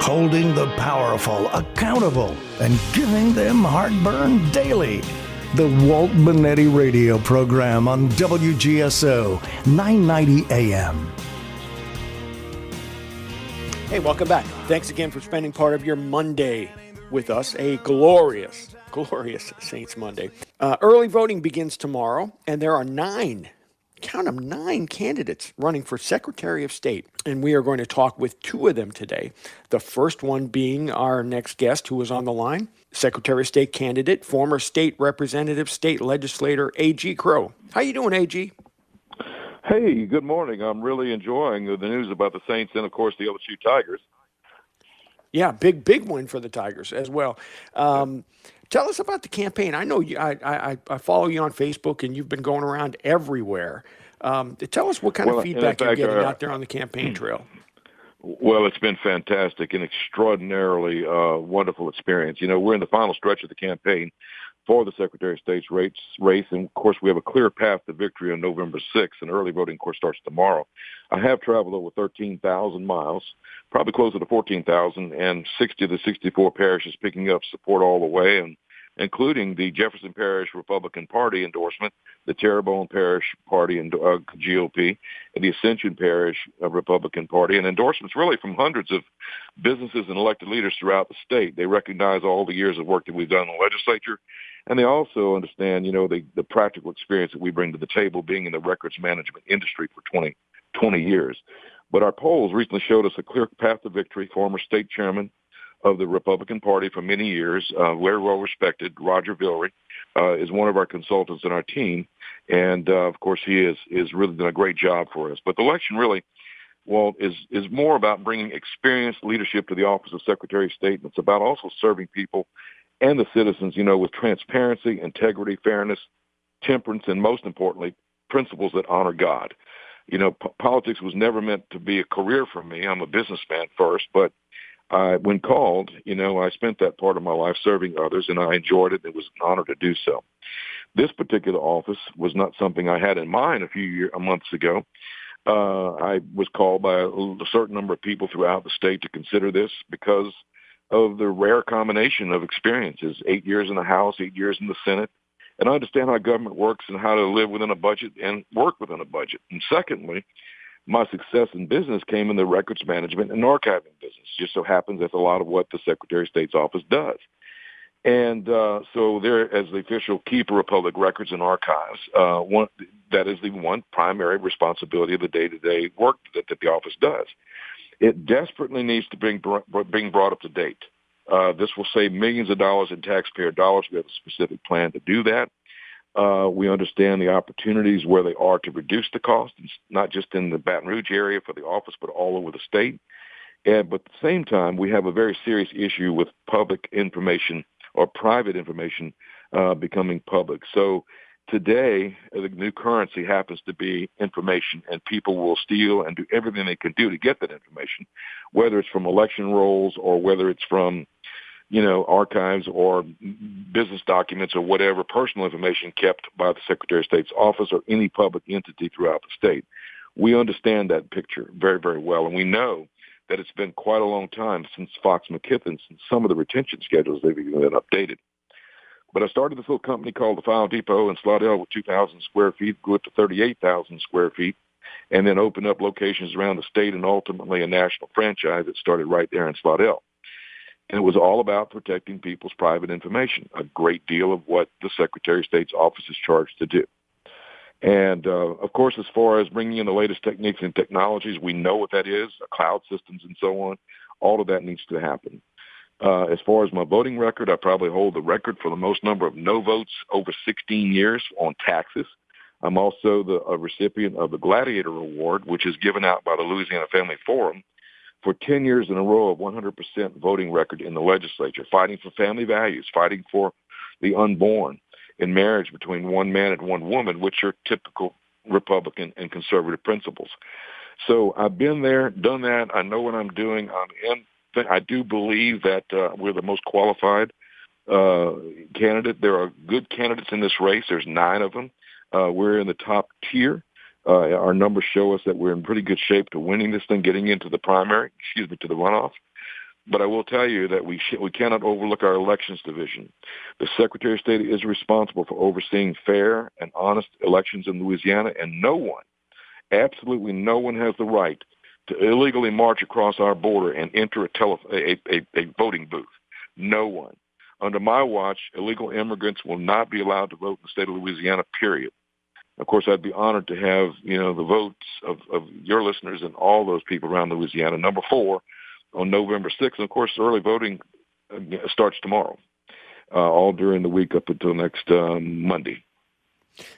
holding the powerful accountable and giving them heartburn daily. The Walt Bonetti radio program on WGSO 990 AM. Hey, welcome back. Thanks again for spending part of your Monday with us, a glorious Saints Monday. Early voting begins tomorrow, and there are 9 candidates running for Secretary of State. And we are going to talk with 2 of them today. The first one being our next guest who is on the line, Secretary of State candidate, former state representative, state legislator, AG Crowe. How you doing, AG? Hey, good morning. I'm really enjoying the news about the Saints and, of course, the LSU Tigers. Yeah, big win for the Tigers as well. Tell us about the campaign. I know you, I follow you on Facebook, and you've been going around everywhere. Tell us what kind of feedback you're getting out there on the campaign trail. Well, it's been fantastic and extraordinarily wonderful experience. You know, we're in the final stretch of the campaign for the Secretary of State's race, and of course we have a clear path to victory on November 6th, and early voting, of course, starts tomorrow. I have traveled over 13,000 miles, probably closer to 14,000, and 60 of the 64 parishes picking up support all the way, and including the Jefferson Parish Republican Party endorsement, the Terrebonne Parish Party and GOP, and the Ascension Parish Republican Party, and endorsements really from hundreds of businesses and elected leaders throughout the state. They recognize all the years of work that we've done in the legislature, and they also understand, you know, the practical experience that we bring to the table, being in the records management industry for 20 years. But our polls recently showed us a clear path to victory. Former state chairman of the Republican Party for many years, very well respected, Roger Villery, is one of our consultants in our team. And, of course, he is really done a great job for us. But the election really, Walt, is more about bringing experienced leadership to the office of Secretary of State. And it's about also serving people and the citizens, you know, with transparency, integrity, fairness, temperance, and most importantly, principles that honor God. You know, politics was never meant to be a career for me. I'm a businessman first, but when called, you know, I spent that part of my life serving others, and I enjoyed it. It was an honor to do so. This particular office was not something I had in mind a months ago. I was called by a certain number of people throughout the state to consider this because of the rare combination of experiences, 8 years in the House, 8 years in the Senate, and I understand how government works and how to live within a budget and work within a budget. And secondly, my success in business came in the records management and archiving business. Just so happens that's a lot of what the Secretary of State's office does. And so there, as the official keeper of public records and archives, that is the one primary responsibility of the day-to-day work that the office does. It desperately needs to being brought up to date. This will save millions of dollars in taxpayer dollars. We have a specific plan to do that. We understand the opportunities where they are to reduce the cost, not just in the Baton Rouge area for the office, but all over the state. But at the same time, we have a very serious issue with public information or private information becoming public. So today, the new currency happens to be information, and people will steal and do everything they can do to get that information, whether it's from election rolls or whether it's from, you know, archives or business documents or whatever personal information kept by the Secretary of State's office or any public entity throughout the state. We understand that picture very, very well, and we know that it's been quite a long time since Fox McKithen, since some of the retention schedules they've even been updated. But I started this little company called the File Depot in Slaughter with 2,000 square feet, grew up to 38,000 square feet, and then opened up locations around the state and ultimately a national franchise that started right there in Slaughter. And it was all about protecting people's private information, a great deal of what the Secretary of State's office is charged to do. And, of course, as far as bringing in the latest techniques and technologies, we know what that is, cloud systems and so on. All of that needs to happen. As far as my voting record, I probably hold the record for the most number of no votes over 16 years on taxes. I'm also a recipient of the Gladiator Award, which is given out by the Louisiana Family Forum for 10 years in a row of 100% voting record in the legislature, fighting for family values, fighting for the unborn in marriage between one man and one woman, which are typical Republican and conservative principles. So I've been there, done that. I know what I'm doing. I do believe that we're the most qualified candidate. There are good candidates in this race. There's 9 of them. We're in the top tier. Our numbers show us that we're in pretty good shape to winning this thing, getting into the to the runoff. But I will tell you that we cannot overlook our elections division. The Secretary of State is responsible for overseeing fair and honest elections in Louisiana, and no one, absolutely no one, has the right to illegally march across our border and enter a voting booth. No one. Under my watch, illegal immigrants will not be allowed to vote in the state of Louisiana, period. Of course, I'd be honored to have, the votes of your listeners and all those people around Louisiana. Number 4, on November 6th. And, of course, early voting starts tomorrow, all during the week up until next Monday.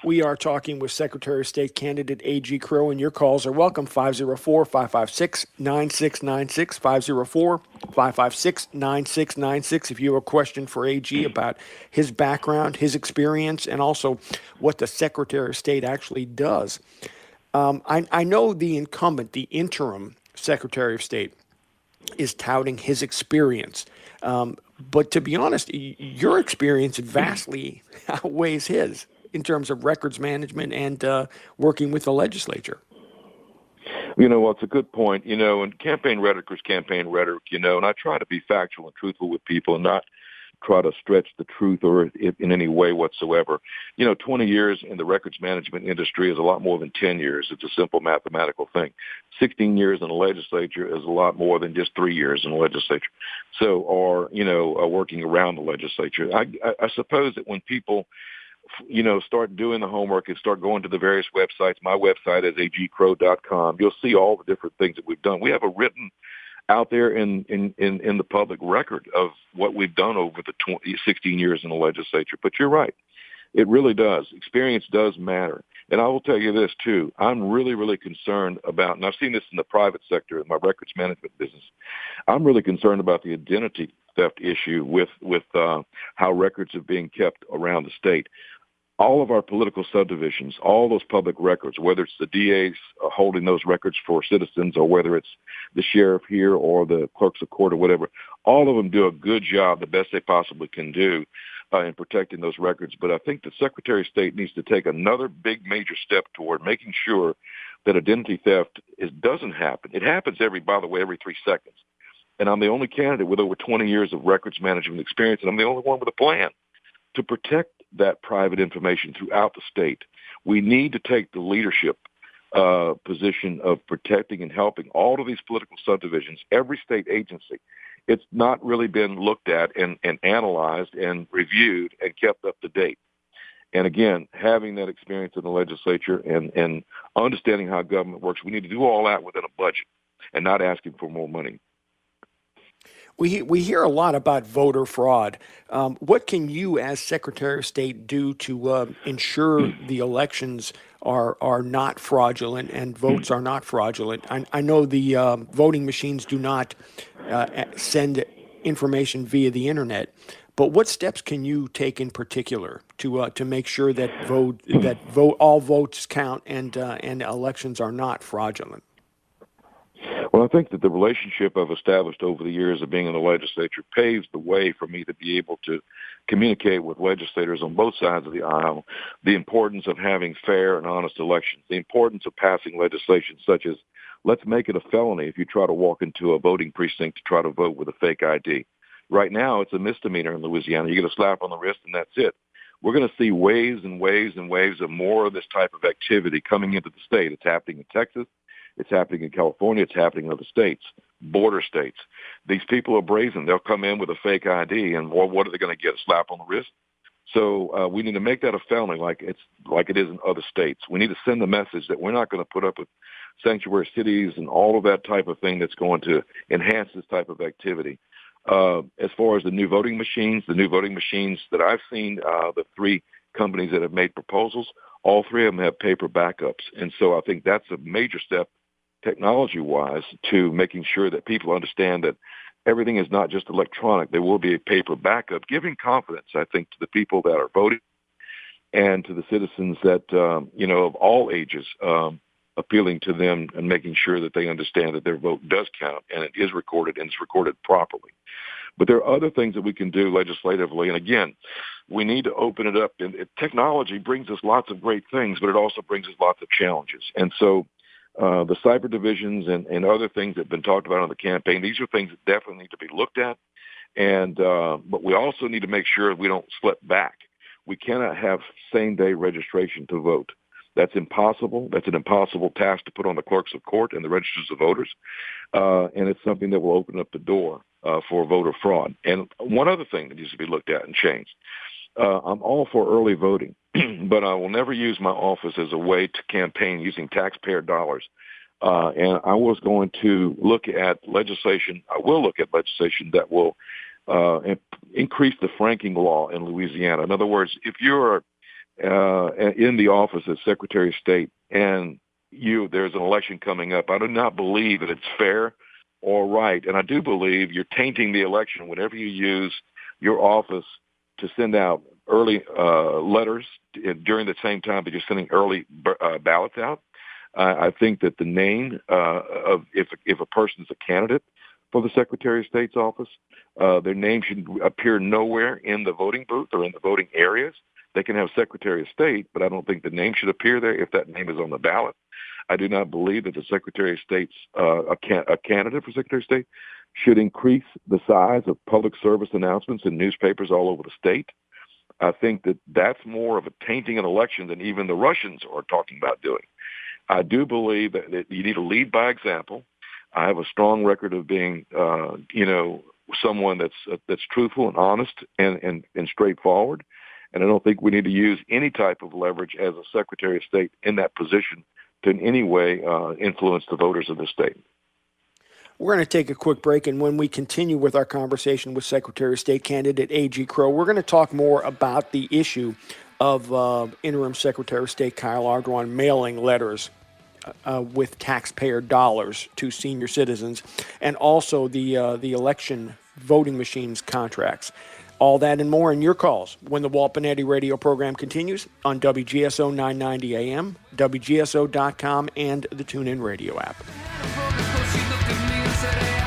We are talking with Secretary of State candidate AG Crowe, and your calls are welcome. 504-556-9696, 504-556-9696. If you have a question for AG about his background, his experience, and also what the Secretary of State actually does. I know the incumbent, the interim Secretary of State, is touting his experience. But to be honest, your experience vastly outweighs his in terms of records management and working with the legislature. Well, it's a good point. And campaign rhetoric is campaign rhetoric, and I try to be factual and truthful with people and not try to stretch the truth or in any way whatsoever. 20 years in the records management industry is a lot more than 10 years. It's a simple mathematical thing. 16 years in the legislature is a lot more than just 3 years in the legislature. Or working around the legislature. I suppose that when people start doing the homework and start going to the various websites. My website is agcrowe.com. You'll see all the different things that we've done. We have a written out there in the public record of what we've done over the 16 years in the legislature. But you're right. It really does. Experience does matter. And I will tell you this, too. I'm really, really concerned about, and I've seen this in the private sector in my records management business, I'm really concerned about the identity theft issue with how records are being kept around the state. All of our political subdivisions, all those public records, whether it's the DAs holding those records for citizens or whether it's the sheriff here or the clerks of court or whatever, all of them do a good job, the best they possibly can do in protecting those records. But I think the Secretary of State needs to take another big major step toward making sure that identity theft doesn't happen. It happens every 3 seconds. And I'm the only candidate with over 20 years of records management experience, and I'm the only one with a plan to protect that private information throughout the state. We need to take the leadership position of protecting and helping all of these political subdivisions, every state agency. It's not really been looked at and analyzed and reviewed and kept up to date. And again, having that experience in the legislature and understanding how government works, we need to do all that within a budget and not asking for more money. We hear a lot about voter fraud. What can you, as Secretary of State, do to ensure the elections are not fraudulent and votes are not fraudulent? I know the voting machines do not send information via the internet, but what steps can you take in particular to make sure that all votes count and elections are not fraudulent? Well, I think that the relationship I've established over the years of being in the legislature paves the way for me to be able to communicate with legislators on both sides of the aisle the importance of having fair and honest elections, the importance of passing legislation such as let's make it a felony if you try to walk into a voting precinct to try to vote with a fake ID. Right now, it's a misdemeanor in Louisiana. You get a slap on the wrist and that's it. We're going to see waves and waves and waves of more of this type of activity coming into the state. It's happening in Texas. It's happening in California. It's happening in other states, border states. These people are brazen. They'll come in with a fake ID, and what are they going to get, a slap on the wrist? So we need to make that a felony like it is in other states. We need to send the message that we're not going to put up with sanctuary cities and all of that type of thing that's going to enhance this type of activity. As far as the new voting machines that I've seen, the 3 companies that have made proposals, all 3 of them have paper backups. And so I think that's a major step technology-wise to making sure that people understand that everything is not just electronic. There will be a paper backup, giving confidence, I think, to the people that are voting and to the citizens that, of all ages, appealing to them and making sure that they understand that their vote does count and it is recorded and it's recorded properly. But there are other things that we can do legislatively. And again, we need to open it up. And technology brings us lots of great things, but it also brings us lots of challenges. And so the cyber divisions and other things that have been talked about on the campaign, these are things that definitely need to be looked at. And but we also need to make sure we don't slip back. We cannot have same-day registration to vote. That's impossible. That's an impossible task to put on the clerks of court and the registers of voters. And it's something that will open up the door for voter fraud. And one other thing that needs to be looked at and changed. I'm all for early voting, but I will never use my office as a way to campaign using taxpayer dollars. And I was going to look at legislation. I will look at legislation that will increase the franking law in Louisiana. In other words, if you're in the office as Secretary of State and there's an election coming up, I do not believe that it's fair or right. And I do believe you're tainting the election whenever you use your office to send out early letters during the same time that you're sending early ballots out. I think that the name of if a person is a candidate for the Secretary of State's office, their name should appear nowhere in the voting booth or in the voting areas. They can have Secretary of State, but I don't think the name should appear there if that name is on the ballot. I do not believe that the Secretary of State's a candidate for Secretary of State should increase the size of public service announcements in newspapers all over the state. I think that that's more of a tainting an election than even the Russians are talking about doing. I do believe that you need to lead by example. I have a strong record of being, someone that's truthful and honest and straightforward. And I don't think we need to use any type of leverage as a Secretary of State in that position to in any way influence the voters of the state. We're going to take a quick break, and when we continue with our conversation with Secretary of State candidate A.G. Crowe, we're going to talk more about the issue of Interim Secretary of State Kyle Ardoin mailing letters with taxpayer dollars to senior citizens, and also the election voting machines contracts. All that and more in your calls when the Walt Bonetti radio program continues on WGSO 990 AM, WGSO.com, and the TuneIn radio app. She looked at me and said, hey,